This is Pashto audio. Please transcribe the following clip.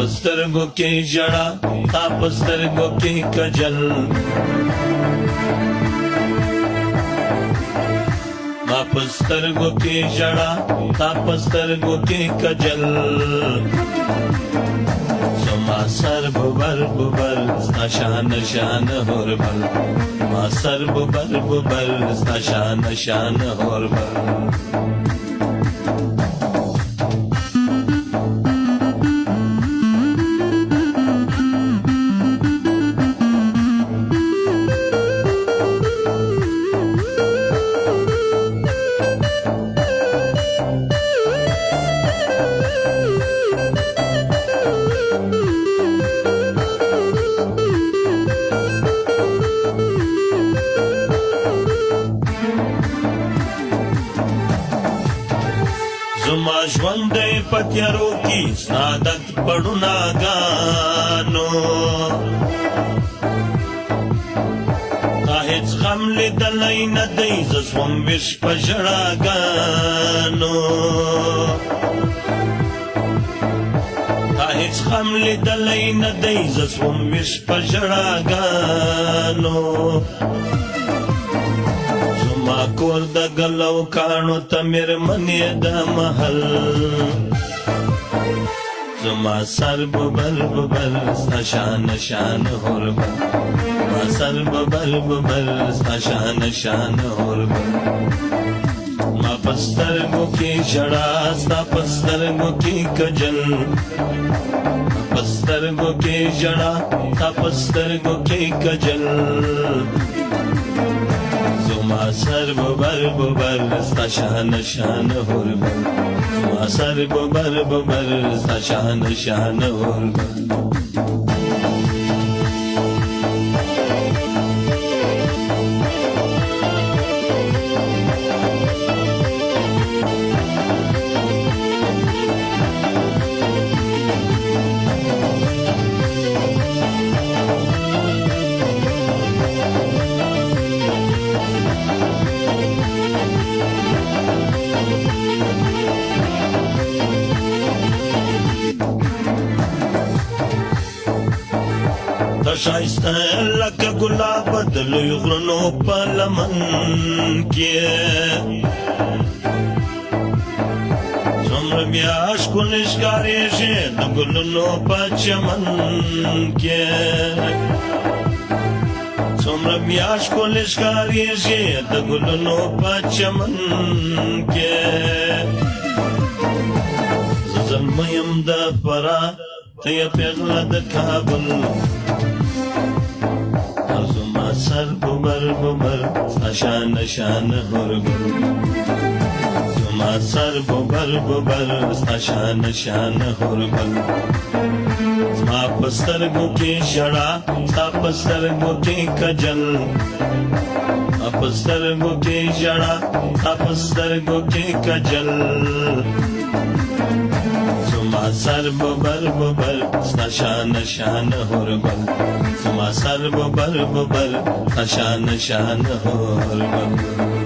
پسترگو کی جڑا تا پسترگو کی کجل ما پسترگو کی جڑا تا پسترگو کی کجل ما سر ببر ببر ستا شان شان هربل ما سر ببر ببر ستا شان شان هربل زما ژوند دی په تیارو کې سعادت پړوناګانو تا هېڅ غم لیدلی نه دی زه سوم ویش په ژړاګانو تا هېڅ غم لیدلی نه دی زه سوم ویش په ژړاګانو ما کور د ګلو کاڼو ته مېرمنې د محل زما سر ببر ببر ستا شان شان هربل ما سر ببر ببر ستا شان شان هربل ما پسترګو کې ژړا ستا پسترګو کې کجل ما پسترګو کې ژړا ستا پسترګو کې کجل ما سر ببر ببر ستا شان شان هربل ما سر ببر ببر ستا شان شان هربل شایسته لکه ګلاب د لوی غرونو په لمن کې څومره بیا ښکلې ښکارېږي د ګلونو په چمن کې څومره بیا ښکلې ښکارېږي د ګلونو په چمن کې زه زلمی یم د فراه ته یې پیغله د کابل زما سر ببر ببر ستا شان شان هربل زما سر ببر ببر ستا شان شان هربل زما په سترګو کې ژړا ستا په سترګو کې کجل ما په سترګو کې ژړا ستا په سترګو کې کجل زما سر ببر ببر ستا شان شان هربل زما سر ببر ببر ستا شان شان هربل